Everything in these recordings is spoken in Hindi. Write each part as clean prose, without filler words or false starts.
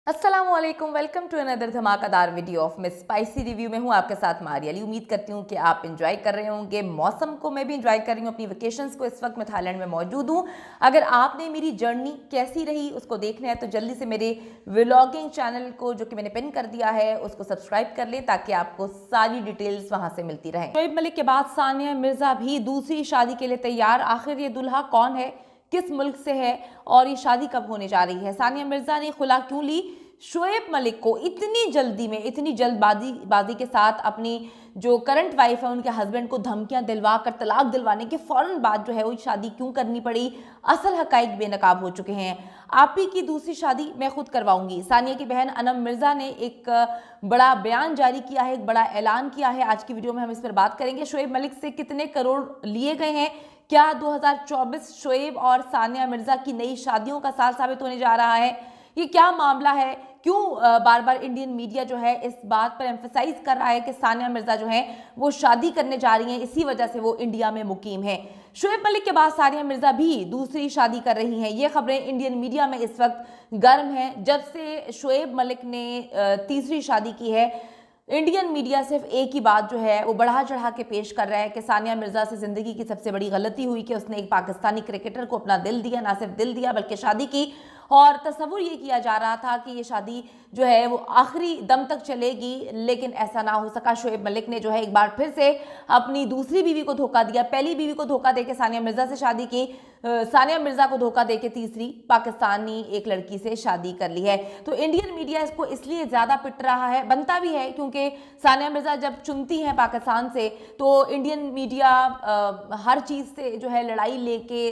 अस्सलामुअलैकुम, वेलकम टू अनदर धमाकेदार video of miss spicy review में हूँ आपके साथ मारिया अली। उम्मीद करती हूँ कि आप एंजॉय कर रहे होंगे मौसम को। मैं भी एंजॉय कर रही हूँ अपनी वेकेशंस को। इस वक्त मैं थाईलैंड में मौजूद हूँ। अगर आपने मेरी जर्नी कैसी रही उसको देखना है तो जल्दी से मेरे व्लॉगिंग चैनल को, जो कि मैंने पिन कर दिया है, उसको सब्सक्राइब कर लें ताकि आपको सारी डिटेल्स वहाँ से मिलती रहे। शोएब मलिक के बाद सानिया मिर्जा भी दूसरी शादी के लिए तैयार। आखिर ये दुल्हा कौन है, किस मुल्क से है और ये शादी कब होने जा रही है? सानिया मिर्जा ने खुला क्यों ली? शोएब मलिक को इतनी जल्दी में, इतनी जल्दबाजी के साथ अपनी जो करंट वाइफ है उनके हस्बैंड को धमकियां दिलवा कर तलाक दिलवाने के फौरन बाद जो है वो शादी क्यों करनी पड़ी? असल हकाइक बेनकाब हो चुके हैं। आप ही की दूसरी शादी मैं खुद करवाऊंगी। सानिया की बहन अनम मिर्जा ने एक बड़ा बयान जारी किया है, एक बड़ा ऐलान किया है। आज की वीडियो में हम इस पर बात करेंगे। शोएब मलिक से कितने करोड़ लिए गए हैं? क्या 2024 शोएब और सानिया मिर्जा की नई शादियों का साल साबित होने जा रहा है? ये क्या मामला है? क्यों बार बार इंडियन मीडिया जो है इस बात पर एम्फसाइज कर रहा है कि सानिया मिर्जा जो है वो शादी करने जा रही हैं, इसी वजह से वो इंडिया में मुकीम है। शोएब मलिक के बाद सानिया मिर्जा भी दूसरी शादी कर रही हैं। ये खबरें इंडियन मीडिया में इस वक्त गर्म हैं। जब से शोएब मलिक ने तीसरी शादी की है, इंडियन मीडिया सिर्फ एक ही बात जो है वो बढ़ा चढ़ा के पेश कर रहा है कि सानिया मिर्जा से ज़िंदगी की सबसे बड़ी गलती हुई कि उसने एक पाकिस्तानी क्रिकेटर को अपना दिल दिया। ना सिर्फ दिल दिया बल्कि शादी की, और तस्वुर ये किया जा रहा था कि ये शादी जो है वो आखिरी दम तक चलेगी, लेकिन ऐसा ना हो सका। शोएब मलिक ने जो है एक बार फिर से अपनी दूसरी बीवी को धोखा दिया। पहली बीवी को धोखा देके सानिया मिर्जा से शादी की, सानिया मिर्जा को धोखा देके तीसरी पाकिस्तानी एक लड़की से शादी कर ली है। तो इंडियन मीडिया इसको इसलिए ज़्यादा पिट रहा है, बनता भी है, क्योंकि सानिया मिर्जा जब चुनती हैं पाकिस्तान से तो इंडियन मीडिया हर चीज़ से जो है लड़ाई लेके,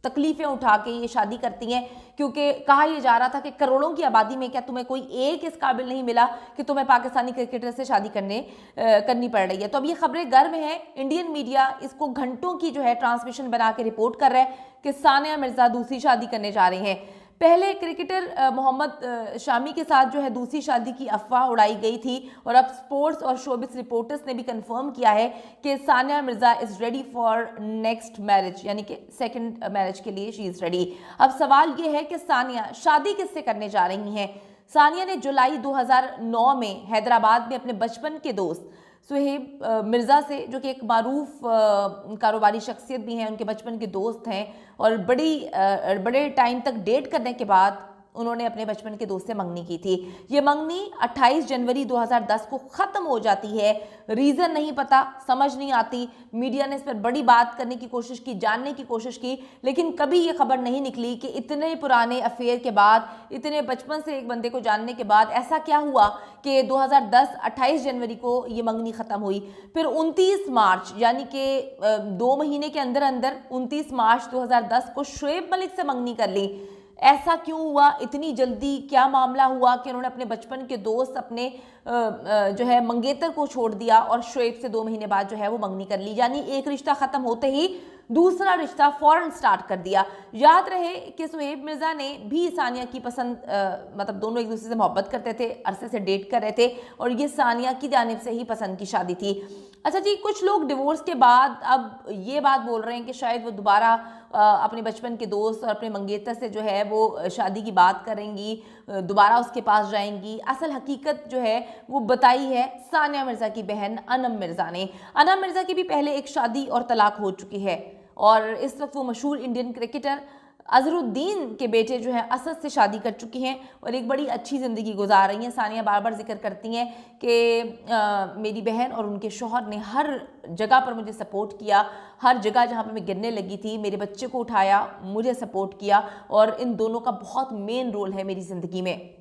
तकलीफें उठा के ये शादी करती हैं, क्योंकि कहा यह जा रहा था कि करोड़ों की आबादी में क्या तुम्हें कोई एक इस काबिल नहीं मिला कि तुम्हें पाकिस्तानी क्रिकेटर से शादी करनी पड़ रही है। तो अब ये खबरें गर्म हैं। इंडियन मीडिया इसको घंटों की जो है ट्रांसमिशन बना के रिपोर्ट कर रहा है कि सानिया मिर्जा दूसरी शादी करने जा रही हैं। पहले क्रिकेटर मोहम्मद शामी के साथ जो है दूसरी शादी की अफवाह उड़ाई गई थी, और अब स्पोर्ट्स और शोबिस रिपोर्टर्स ने भी कंफर्म किया है कि Sania Mirza is ready for next marriage, यानी कि सेकंड मैरिज के लिए शी इज़ रेडी। अब सवाल ये है कि सानिया शादी किससे करने जा रही हैं? सानिया ने जुलाई 2009 में हैदराबाद में अपने बचपन के दोस्त सुहेब मिर्ज़ा से, जो कि एक मारूफ कारोबारी शख्सियत भी हैं, उनके बचपन के दोस्त हैं, और बड़े टाइम तक डेट करने के बाद उन्होंने अपने बचपन के दोस्त से मंगनी की थी। ये मंगनी 28 जनवरी 2010 को ख़त्म हो जाती है। रीज़न नहीं पता, समझ नहीं आती। मीडिया ने इस पर बड़ी बात करने की कोशिश की, जानने की कोशिश की, लेकिन कभी ये खबर नहीं निकली कि इतने पुराने अफेयर के बाद, इतने बचपन से एक बंदे को जानने के बाद ऐसा क्या हुआ कि 2010 28 जनवरी को ये मंगनी ख़त्म हुई। फिर 29 मार्च, यानी कि 2 महीने के अंदर अंदर 29 मार्च 2010 को शोएब मलिक से मंगनी कर ली। ऐसा क्यों हुआ? इतनी जल्दी क्या मामला हुआ कि उन्होंने अपने बचपन के दोस्त, अपने जो है मंगेतर को छोड़ दिया और शोएब से 2 महीने बाद जो है वो मंगनी कर ली? यानी एक रिश्ता ख़त्म होते ही दूसरा रिश्ता फौरन स्टार्ट कर दिया। याद रहे कि सुहेब मिर्ज़ा ने भी सानिया की पसंद, मतलब दोनों एक दूसरे से मोहब्बत करते थे, अरसे से डेट कर रहे थे, और ये सानिया की जानिब से ही पसंद की शादी थी। अच्छा जी, कुछ लोग डिवोर्स के बाद अब ये बात बोल रहे हैं कि शायद वो दोबारा अपने बचपन के दोस्त और अपने मंगेतर से जो है वो शादी की बात करेंगी, दोबारा उसके पास जाएंगी। असल हकीकत जो है वो बताई है सानिया मिर्ज़ा की बहन अनम मिर्ज़ा ने। अनम मिर्ज़ा की भी पहले एक शादी और तलाक हो चुकी है, और इस वक्त वो मशहूर इंडियन क्रिकेटर अजहरुद्दीन के बेटे जो है असद से शादी कर चुकी हैं और एक बड़ी अच्छी ज़िंदगी गुजार रही हैं। सानिया बार बार जिक्र करती हैं कि मेरी बहन और उनके शौहर ने हर जगह पर मुझे सपोर्ट किया, हर जगह जहाँ पर मैं गिरने लगी थी मेरे बच्चे को उठाया, मुझे सपोर्ट किया, और इन दोनों का बहुत मेन रोल है मेरी ज़िंदगी में।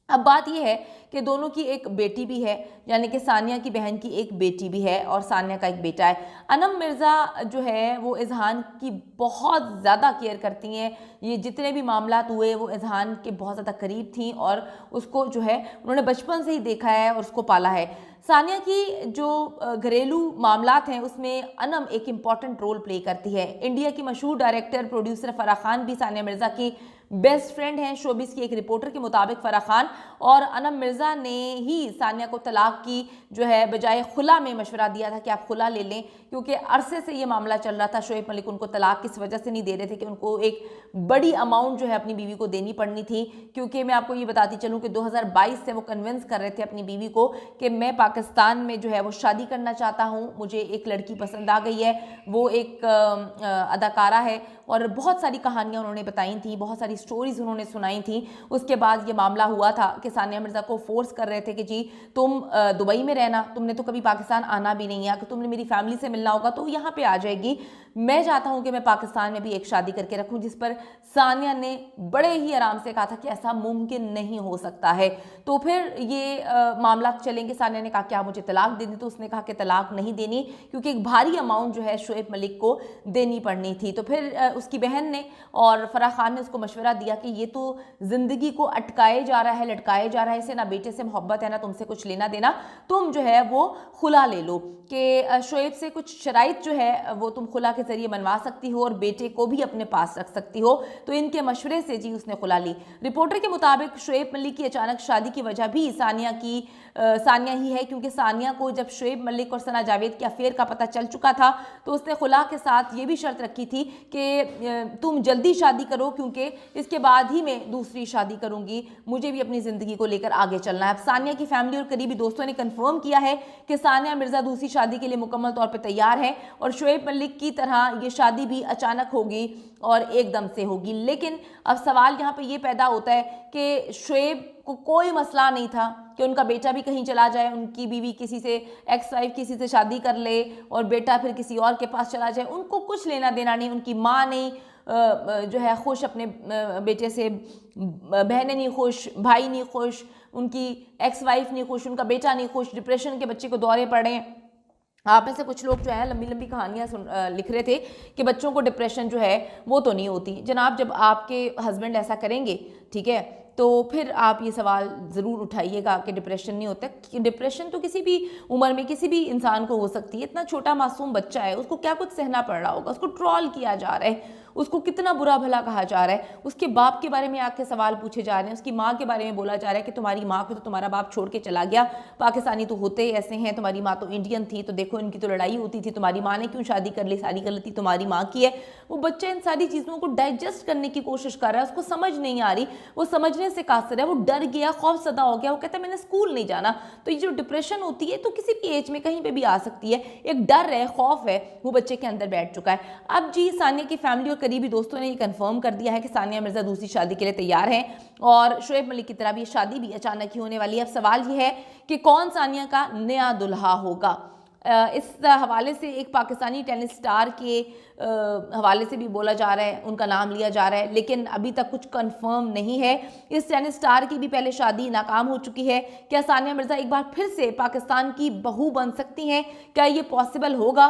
अब बात यह है कि दोनों की एक बेटी भी है, यानी कि सानिया की बहन की एक बेटी भी है और सानिया का एक बेटा है। अनम मिर्ज़ा जो है वो इज़हान की बहुत ज़्यादा केयर करती हैं। ये जितने भी मामलात हुए वो इज़हान के बहुत ज़्यादा करीब थी, और उसको जो है उन्होंने बचपन से ही देखा है और उसको पाला है। सानिया की जो घरेलू मामलात हैं उसमें अनम एक इम्पॉर्टेंट रोल प्ले करती है। इंडिया की मशहूर डायरेक्टर प्रोड्यूसर फ़राह खान भी सानिया मिर्ज़ा की बेस्ट फ्रेंड हैं। शोबिस की एक रिपोर्टर के मुताबिक फराह खान और अनम मिर्ज़ा ने ही सानिया को तलाक की जो है बजाय खुला में मशवरा दिया था कि आप खुला ले लें, क्योंकि अरसे से ये मामला चल रहा था। शोएब मलिक उनको तलाक किस वजह से नहीं दे रहे थे कि उनको एक बड़ी अमाउंट जो है अपनी बीवी को देनी पड़नी थी। क्योंकि मैं आपको ये बताती चलूँ कि 2022 से वो कन्विंस कर रहे थे अपनी बीवी को कि मैं पाकिस्तान में जो है वो शादी करना चाहता हूँ, मुझे एक लड़की पसंद आ गई है, वो एक अदाकारा है, और बहुत सारी कहानियाँ उन्होंने बताई थी, बहुत सारी स्टोरीज उन्होंने सुनाई थी। उसके बाद ये मामला हुआ था कि सानिया मिर्ज़ा को फोर्स कर रहे थे कि जी तुम दुबई में रहना, तुमने तो कभी पाकिस्तान आना भी नहीं है, कि तुमने मेरी फैमिली से मिलना होगा तो यहाँ पे आ जाएगी। मैं चाहता हूँ कि मैं पाकिस्तान में भी एक शादी करके रखूँ, जिस पर सानिया ने बड़े ही आराम से कहा था कि ऐसा मुमकिन नहीं हो सकता है। तो फिर ये मामला चलेंगे। सानिया ने कहा कि आप मुझे तलाक दे दी, तो उसने कहा कि तलाक नहीं देनी, क्योंकि एक भारी अमाउंट जो है शोएब मलिक को देनी पड़नी थी। तो फिर उसकी बहन ने और फराह खान ने उसको मशवरा दिया कि ये तो ज़िंदगी को अटकाए जा रहा है, लटकाए जा रहा है, इसे ना बेटे से मोहब्बत है ना तुमसे कुछ लेना देना, तुम जो है वो खुला ले लो, कि शोएब से कुछ शराइत जो है वो तुम खुला के ज़रिए मनवा सकती हो और बेटे को भी अपने पास रख सकती हो। तो इनके मशवरे से जी उसने खुला ली। रिपोर्टर के मुताबिक शोएब मलिक की अचानक शादी की वजह भी सानिया ही है, क्योंकि सानिया को जब शोएब मलिक और सना जावेद के अफेयर का पता चल चुका था तो उसने खुला के साथ ये भी शर्त रखी थी कि तुम जल्दी शादी करो, क्योंकि इसके बाद ही मैं दूसरी शादी करूंगी, मुझे भी अपनी ज़िंदगी को लेकर आगे चलना है। अब सानिया की फैमिली और करीबी दोस्तों ने कंफर्म किया है कि सानिया मिर्ज़ा दूसरी शादी के लिए मुकम्मल तौर पर तैयार है, और शोएब मलिक की तरह ये शादी भी अचानक होगी और एकदम से होगी। लेकिन अब सवाल यहाँ पे ये पैदा होता है कि शोएब को कोई मसला नहीं था कि उनका बेटा भी कहीं चला जाए, उनकी बीवी किसी से एक्स वाइफ किसी से शादी कर ले और बेटा फिर किसी और के पास चला जाए, उनको कुछ लेना देना नहीं। उनकी माँ नहीं जो है खुश अपने बेटे से, बहनें नहीं खुश, भाई नहीं खुश, उनकी एक्स वाइफ नहीं खुश, उनका बेटा नहीं खुश, डिप्रेशन के बच्चे को दौरे पड़े। आप में से कुछ लोग जो है लंबी लंबी कहानियाँ लिख रहे थे कि बच्चों को डिप्रेशन जो है वो तो नहीं होती। जनाब, जब आपके हस्बैंड ऐसा करेंगे, ठीक है, तो फिर आप ये सवाल ज़रूर उठाइएगा कि डिप्रेशन नहीं होता। कि डिप्रेशन तो किसी भी उम्र में किसी भी इंसान को हो सकती है। इतना छोटा मासूम बच्चा है, उसको क्या कुछ सहना पड़ रहा होगा, उसको ट्रोल किया जा रहा है, उसको कितना बुरा भला कहा जा रहा है, उसके बाप के बारे में आके सवाल पूछे जा रहे हैं, उसकी माँ के बारे में बोला जा रहा है कि तुम्हारी माँ को तो तुम्हारा बाप छोड़ के चला गया, पाकिस्तानी तो होते ही ऐसे हैं, तुम्हारी माँ तो इंडियन थी, तो देखो इनकी तो लड़ाई होती थी, तुम्हारी माँ ने क्यों शादी कर ली, सारी गलती तुम्हारी माँ की है। वो बच्चा इन सारी चीज़ों को डाइजेस्ट करने की कोशिश कर रहा है, उसको समझ नहीं आ रही, वो समझने से कासिर है, वो डर गया, खौफजदा हो गया, वो कहता है मैंने स्कूल नहीं जाना। तो ये जो डिप्रेशन होती है तो किसी भी एज में कहीं पे भी आ सकती है, एक डर है, खौफ है, वो बच्चे के अंदर बैठ चुका है। अब जी सानिया की फैमिली और करीबी दोस्तों ने कंफर्म कर दिया है कि सानिया मिर्ज़ा दूसरी शादी के लिए तैयार हैं, और शोएब मलिक की तरह भी शादी भी अचानक ही होने वाली है। अब सवाल ये है कि कौन सानिया का नया दुल्हा होगा। इस हवाले से एक पाकिस्तानी टेनिस स्टार के हवाले से भी बोला जा रहा है, उनका नाम लिया जा रहा है, लेकिन अभी तक कुछ कंफर्म नहीं है। इस टेनिस स्टार की भी पहले शादी नाकाम हो चुकी है। क्या सानिया मिर्ज़ा एक बार फिर से पाकिस्तान की बहू बन सकती हैं? क्या ये पॉसिबल होगा?